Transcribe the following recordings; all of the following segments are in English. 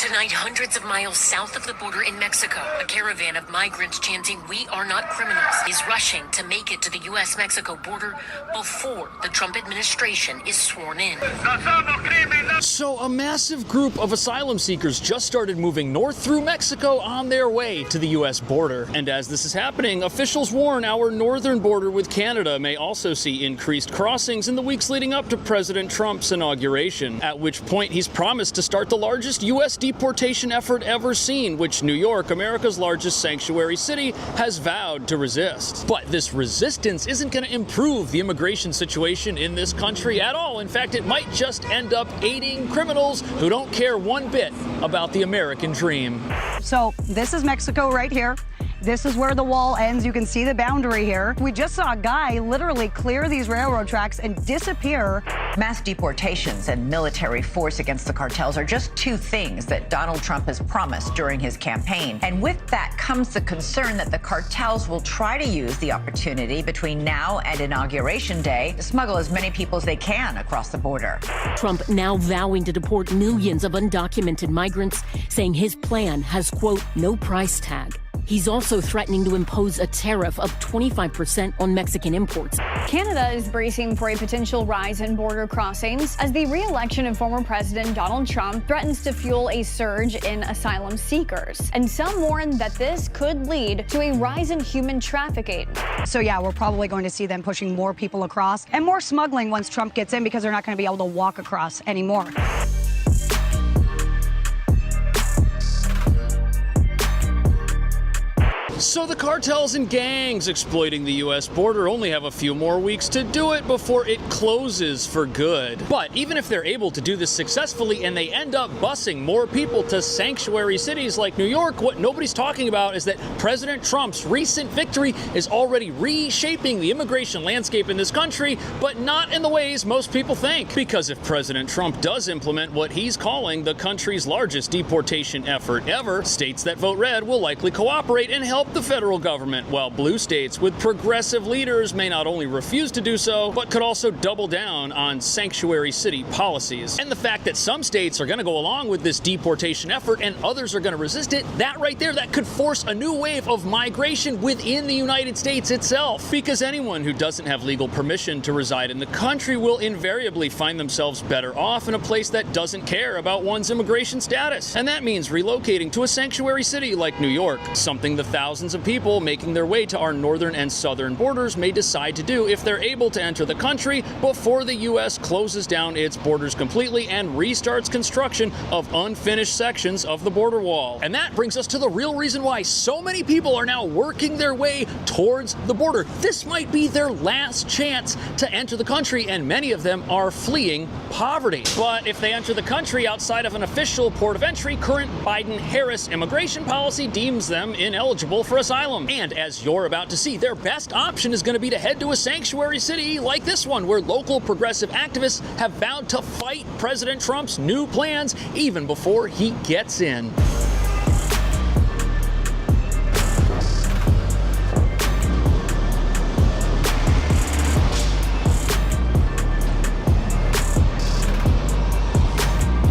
Tonight, hundreds of miles south of the border in Mexico, a caravan of migrants chanting, "We are not criminals," is rushing to make it to the U.S.-Mexico border before the Trump administration is sworn in. So a massive group of asylum seekers just started moving north through Mexico on their way to the U.S. border. And as this is happening, officials warn our northern border with Canada may also see increased crossings in the weeks leading up to President Trump's inauguration, at which point he's promised to start the largest U.S. deportation effort ever seen, which New York, America's largest sanctuary city, has vowed to resist. But this resistance isn't going to improve the immigration situation in this country at all. In fact, it might just end up aiding criminals who don't care one bit about the American dream. So this is Mexico right here. This is where the wall ends. You can see the boundary here. We just saw a guy literally clear these railroad tracks and disappear. Mass deportations and military force against the cartels are just two things that Donald Trump has promised during his campaign. And with that comes the concern that the cartels will try to use the opportunity between now and Inauguration Day to smuggle as many people as they can across the border. Trump now vowing to deport millions of undocumented migrants, saying his plan has, quote, no price tag. He's also threatening to impose a tariff of 25% on Mexican imports. Canada is bracing for a potential rise in border crossings as the re-election of former President Donald Trump threatens to fuel a surge in asylum seekers. And some warn that this could lead to a rise in human trafficking. So yeah, we're probably going to see them pushing more people across and more smuggling once Trump gets in, because they're not going to be able to walk across anymore. So the cartels and gangs exploiting the U.S. border only have a few more weeks to do it before it closes for good. But even if they're able to do this successfully and they end up busing more people to sanctuary cities like New York, what nobody's talking about is that President Trump's recent victory is already reshaping the immigration landscape in this country, but not in the ways most people think. Because if President Trump does implement what he's calling the country's largest deportation effort ever, states that vote red will likely cooperate and help the federal government, while blue states with progressive leaders may not only refuse to do so, but could also double down on sanctuary city policies. And the fact that some states are going to go along with this deportation effort and others are going to resist it, that right there, that could force a new wave of migration within the United States itself. Because anyone who doesn't have legal permission to reside in the country will invariably find themselves better off in a place that doesn't care about one's immigration status. And that means relocating to a sanctuary city like New York, something the thousands of people making their way to our northern and southern borders may decide to do if they're able to enter the country before the U.S. closes down its borders completely and restarts construction of unfinished sections of the border wall. And that brings us to the real reason why so many people are now working their way towards the border. This might be their last chance to enter the country, and many of them are fleeing poverty. But if they enter the country outside of an official port of entry, current Biden-Harris immigration policy deems them ineligible for asylum. And as you're about to see, their best option is going to be to head to a sanctuary city like this one, where local progressive activists have vowed to fight President Trump's new plans even before he gets in.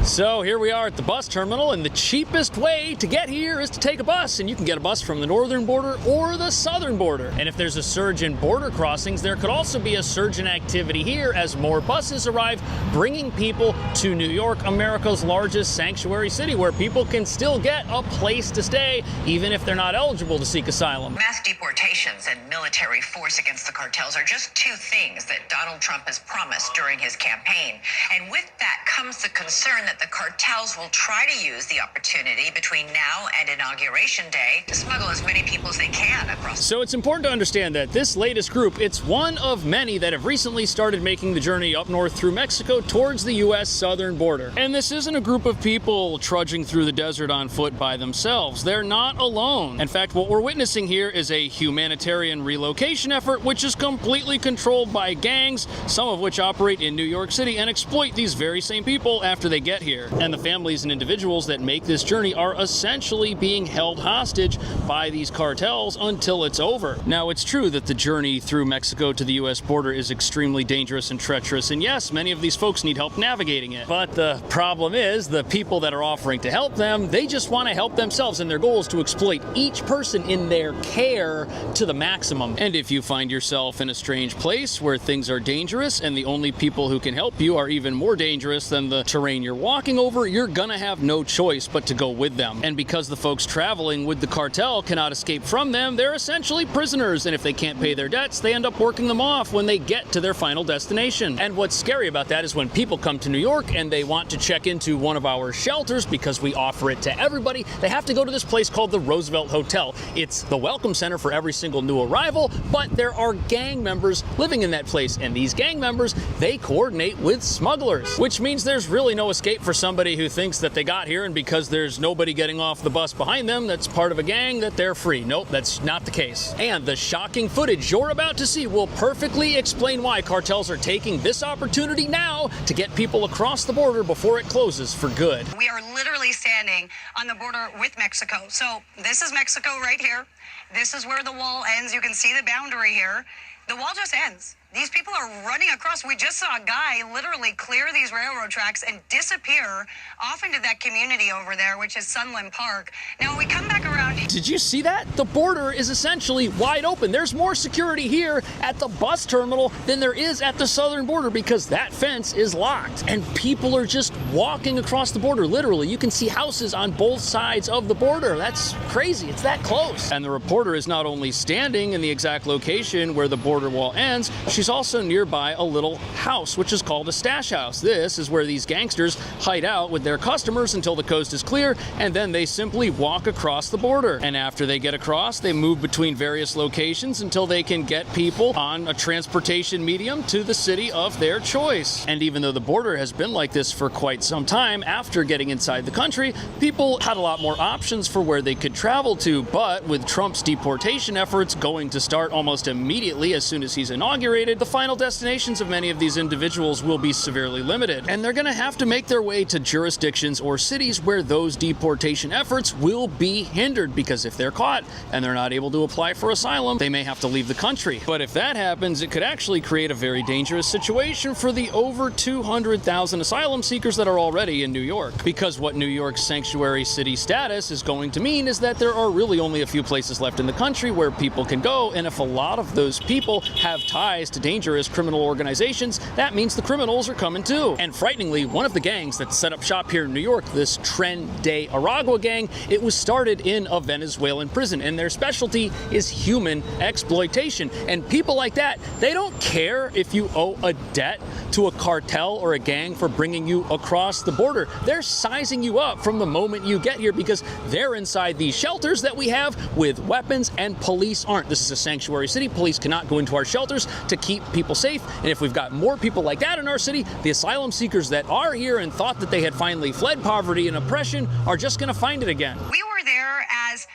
So here we are at the bus terminal, and the cheapest way to get here is to take a bus, and you can get a bus from the northern border or the southern border. And if there's a surge in border crossings, there could also be a surge in activity here as more buses arrive, bringing people to New York, America's largest sanctuary city, where people can still get a place to stay, even if they're not eligible to seek asylum. Mass deportations and military force against the cartels are just two things that Donald Trump has promised during his campaign. And with that comes the concern that the cartels will try to use the opportunity between now and Inauguration Day to smuggle as many people as they can across. So it's important to understand that this latest group, it's one of many that have recently started making the journey up north through Mexico towards the U.S. southern border. And this isn't a group of people trudging through the desert on foot by themselves. They're not alone. In fact, what we're witnessing here is a humanitarian relocation effort, which is completely controlled by gangs, some of which operate in New York City and exploit these very same people after they get here. here. And the families and individuals that make this journey are essentially being held hostage by these cartels until it's over. Now, it's true that the journey through Mexico to the U.S. border is extremely dangerous and treacherous, and yes, many of these folks need help navigating it. But the problem is, the people that are offering to help them, they just want to help themselves, and their goal is to exploit each person in their care to the maximum. And if you find yourself in a strange place where things are dangerous and the only people who can help you are even more dangerous than the terrain you're walking over, you're gonna have no choice but to go with them. And because the folks traveling with the cartel cannot escape from them, they're essentially prisoners, and if they can't pay their debts, they end up working them off when they get to their final destination. And what's scary about that is when people come to New York and they want to check into one of our shelters because we offer it to everybody, they have to go to this place called the Roosevelt Hotel. It's the welcome center for every single new arrival, but there are gang members living in that place, and these gang members, they coordinate with smugglers, which means there's really no escape for somebody who thinks that they got here and because there's nobody getting off the bus behind them that's part of a gang that they're free. Nope, that's not the case. And the shocking footage you're about to see will perfectly explain why cartels are taking this opportunity now to get people across the border before it closes for good. We are literally standing on the border with Mexico. So this is Mexico right here. This is where the wall ends. You can see the boundary here. The wall just ends. These people are running across. We just saw a guy literally clear these railroad tracks and disappear off into that community over there, which is Sunland Park. Now, we come back around. Did you see that? The border is essentially wide open. There's more security here at the bus terminal than there is at the southern border because that fence is locked. And people are just walking across the border. Literally, you can see houses on both sides of the border. That's crazy. It's that close. And the reporter is not only standing in the exact location where the border wall ends, she's also nearby a little house, which is called a stash house. This is where these gangsters hide out with their customers until the coast is clear, and then they simply walk across the border. And after they get across, they move between various locations until they can get people on a transportation medium to the city of their choice. And even though the border has been like this for quite some time, after getting inside the country, people had a lot more options for where they could travel to. But with Trump's deportation efforts going to start almost immediately as soon as he's inaugurated, the final destinations of many of these individuals will be severely limited, and they're going to have to make their way to jurisdictions or cities where those deportation efforts will be hindered, because if they're caught and they're not able to apply for asylum, they may have to leave the country. But if that happens, it could actually create a very dangerous situation for the over 200,000 asylum seekers that are already in New York, because what New York's sanctuary city status is going to mean is that there are really only a few places left in the country where people can go, and if a lot of those people have ties to dangerous criminal organizations, that means the criminals are coming too. And frighteningly, one of the gangs that set up shop here in New York, this Tren de Aragua gang, it was started in a Venezuelan prison, and their specialty is human exploitation. And people like that, they don't care if you owe a debt to a cartel or a gang for bringing you across the border. They're sizing you up from the moment you get here because they're inside these shelters that we have with weapons, and police aren't. This is a sanctuary city. Police cannot go into our shelters to keep people safe. And if we've got more people like that in our city, the asylum seekers that are here and thought that they had finally fled poverty and oppression are just going to find it again. We were there as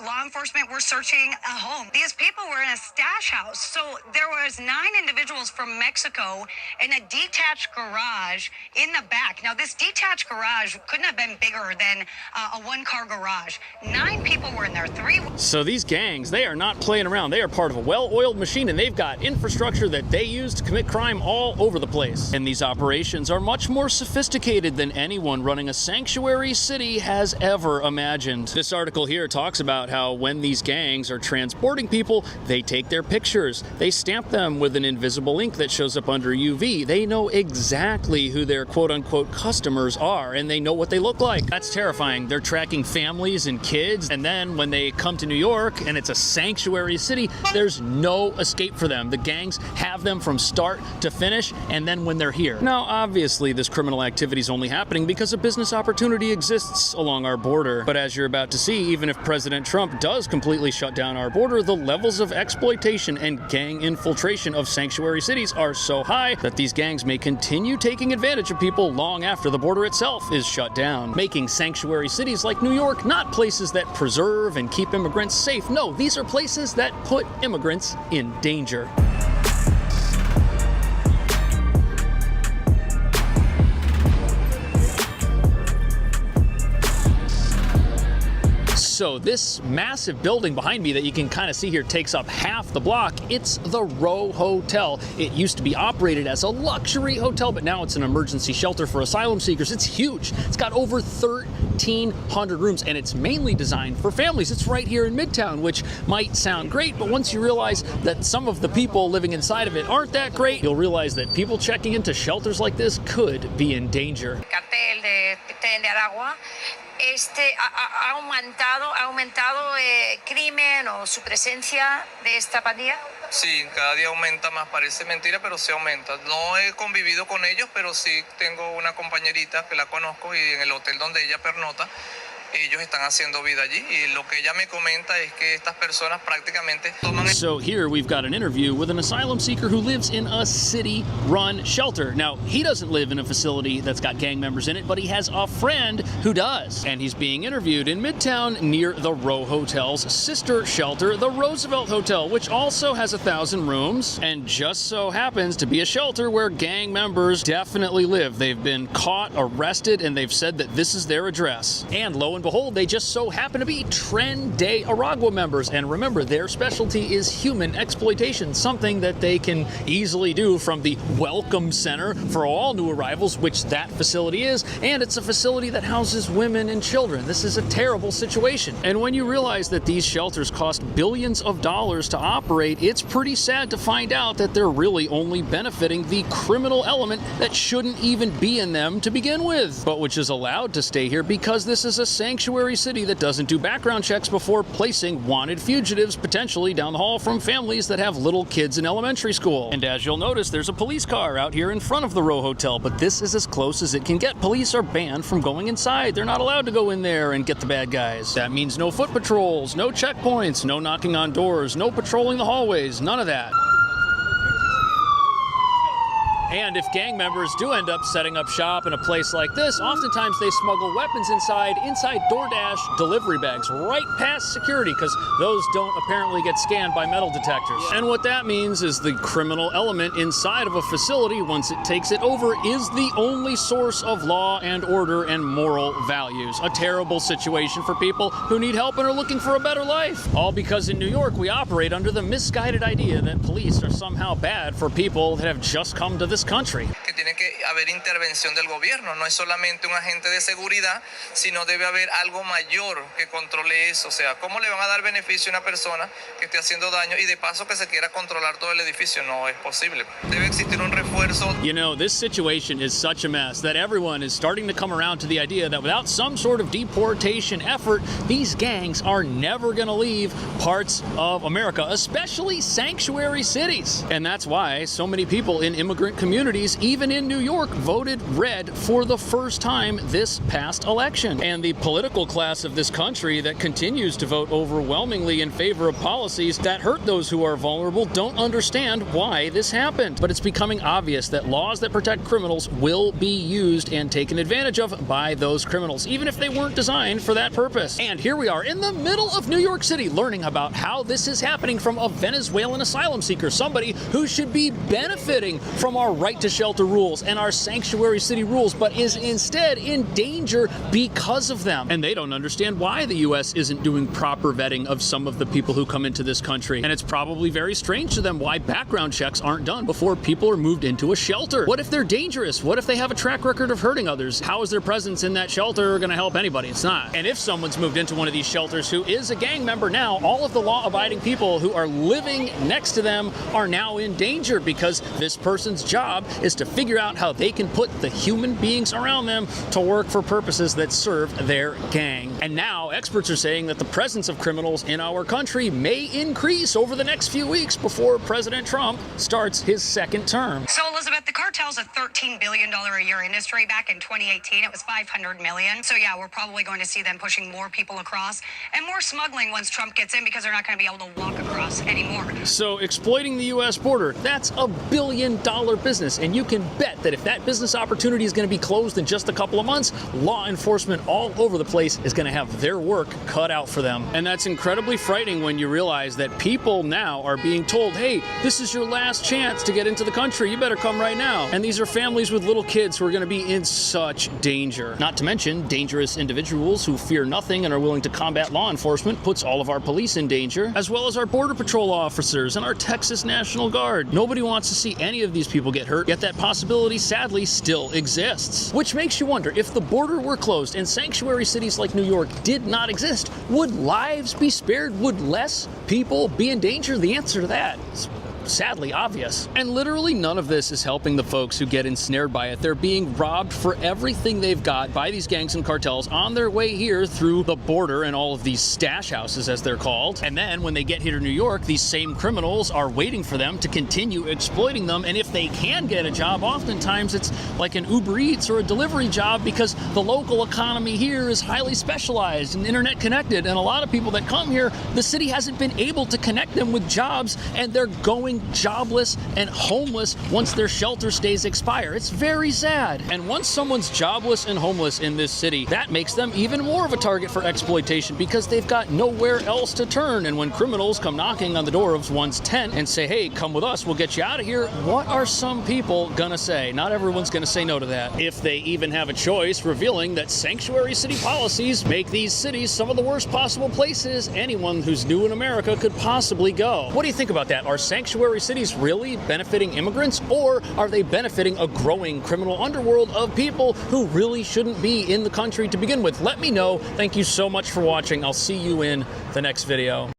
law enforcement were searching a home. These people were in a stash house. So there was 9 individuals from Mexico in a detached garage in the back. Now, this detached garage couldn't have been bigger than a 1-car garage. 9 people were in there. 3. So these gangs, they are not playing around. They are part of a well-oiled machine, and they've got infrastructure that they use to commit crime all over the place. And these operations are much more sophisticated than anyone running a sanctuary city has ever imagined. This article here talks about how when these gangs are transporting people, they take their pictures, they stamp them with an invisible ink that shows up under UV. They know exactly who their quote-unquote customers are, and they know what they look like. That's terrifying. They're tracking families and kids, and then when they come to New York and it's a sanctuary city, there's no escape for them. The gangs have them from start to finish, and then when they're here. Now, obviously, this criminal activity is only happening because a business opportunity exists along our border. But as you're about to see, even if President Trump does completely shut down our border, the levels of exploitation and gang infiltration of sanctuary cities are so high that these gangs may continue taking advantage of people long after the border itself is shut down, making sanctuary cities like New York not places that preserve and keep immigrants safe. No, these are places that put immigrants in danger. So this massive building behind me that you can kind of see here takes up half the block. It's the Row Hotel. It used to be operated as a luxury hotel, but now it's an emergency shelter for asylum seekers. It's huge. It's got over 1,300 rooms, and it's mainly designed for families. It's right here in Midtown, which might sound great, but once you realize that some of the people living inside of it aren't that great, you'll realize that people checking into shelters like this could be in danger. Cartel de Aragua. Ha aumentado crimen o su presencia de esta pandilla. Sí, cada día aumenta más, parece mentira, pero sí aumenta. No he convivido con ellos, pero sí tengo una compañerita que la conozco y en el hotel donde ella pernota, ellos están haciendo vida allí y lo que ella me comenta es que estas personas prácticamente toman. So here we've got an interview with an asylum seeker who lives in a city-run shelter. Now, he doesn't live in a facility that's got gang members in it, but he has a friend who does. And he's being interviewed in Midtown near the Row Hotel's sister shelter, the Roosevelt Hotel, which also has 1,000 rooms and just so happens to be a shelter where gang members definitely live. They've been caught, arrested, and they've said that this is their address. And lo and behold, they just so happen to be Tren de Aragua members. And remember, their specialty is human exploitation, something that they can easily do from the Welcome Center for all new arrivals, which that facility is. And it's a facility that houses women and children. This is a terrible situation. And when you realize that these shelters cost billions of dollars to operate, it's pretty sad to find out that they're really only benefiting the criminal element that shouldn't even be in them to begin with, but which is allowed to stay here because this is a sanctuary city that doesn't do background checks before placing wanted fugitives potentially down the hall from families that have little kids in elementary school. And as you'll notice, there's a police car out here in front of the Row Hotel, but this is as close as it can get. Police are banned from going inside. They're not allowed to go in there and get the bad guys. That means no foot patrols, no checkpoints, no knocking on doors, no patrolling the hallways, none of that. And if gang members do end up setting up shop in a place like this, oftentimes they smuggle weapons inside DoorDash delivery bags, right past security, because those don't apparently get scanned by metal detectors. And what that means is the criminal element inside of a facility, once it takes it over, is the only source of law and order and moral values. A terrible situation for people who need help and are looking for a better life. All because in New York, we operate under the misguided idea that police are somehow bad for people that have just come to this country. Que tiene que haber intervención del gobierno, no es solamente un agente de seguridad, sino debe haber algo mayor que controle eso. O sea, ¿cómo le van a dar beneficio a una persona que esté haciendo daño y de paso que se quiera controlar todo el edificio? No es posible. Debe existir un refuerzo. You know, this situation is such a mess that everyone is starting to come around to the idea that without some sort of deportation effort, these gangs are never going to leave parts of America, especially sanctuary cities. And that's why so many people in immigrant communities, even in New York, voted red for the first time this past election. And the political class of this country that continues to vote overwhelmingly in favor of policies that hurt those who are vulnerable don't understand why this happened. But it's becoming obvious that laws that protect criminals will be used and taken advantage of by those criminals, even if they weren't designed for that purpose. And here we are in the middle of New York City learning about how this is happening from a Venezuelan asylum seeker, somebody who should be benefiting from our right to shelter rules and our sanctuary city rules, but is instead in danger because of them. And they don't understand why the U.S. isn't doing proper vetting of some of the people who come into this country. And it's probably very strange to them why background checks aren't done before people are moved into a shelter. What if they're dangerous? What if they have a track record of hurting others? How is their presence in that shelter going to help anybody? It's not. And if someone's moved into one of these shelters who is a gang member now, all of the law-abiding people who are living next to them are now in danger because this person's job is to figure out how they can put the human beings around them to work for purposes that serve their gang. And now experts are saying that the presence of criminals in our country may increase over the next few weeks before President Trump starts his second term. So, Elizabeth, the cartel's a $13 billion a year industry. Back in 2018, it was $500 million. So, yeah, we're probably going to see them pushing more people across and more smuggling once Trump gets in because they're not going to be able to walk across anymore. So exploiting the U.S. border, that's $1 billion business, and you can bet that if that business opportunity is going to be closed in just a couple of months, law enforcement all over the place is going to have their work cut out for them. And that's incredibly frightening when you realize that people now are being told, hey, this is your last chance to get into the country. You better come right now. And these are families with little kids who are going to be in such danger. Not to mention dangerous individuals who fear nothing and are willing to combat law enforcement puts all of our police in danger, as well as our Border Patrol officers and our Texas National Guard. Nobody wants to see any of these people get hurt, yet that possibility sadly still exists. Which makes you wonder, if the border were closed and sanctuary cities like New York did not exist, would lives be spared? Would less people be in danger? The answer to that is sadly obvious. And literally none of this is helping the folks who get ensnared by it. They're being robbed for everything they've got by these gangs and cartels on their way here through the border and all of these stash houses, as they're called. And then when they get here to New York, these same criminals are waiting for them to continue exploiting them. And if they can get a job, oftentimes it's like an Uber Eats or a delivery job, because the local economy here is highly specialized and internet connected. And a lot of people that come here, the city hasn't been able to connect them with jobs, and they're going jobless and homeless once their shelter stays expire. It's very sad. And once someone's jobless and homeless in this city, that makes them even more of a target for exploitation, because they've got nowhere else to turn. And when criminals come knocking on the door of one's tent and say, hey, come with us, we'll get you out of here, what are some people gonna say? Not everyone's gonna say no to that, if they even have a choice, revealing that sanctuary city policies make these cities some of the worst possible places anyone who's new in America could possibly go. What do you think about that? Are sanctuary cities really benefiting immigrants, or are they benefiting a growing criminal underworld of people who really shouldn't be in the country to begin with? Let me know. Thank you so much for watching. I'll see you in the next video.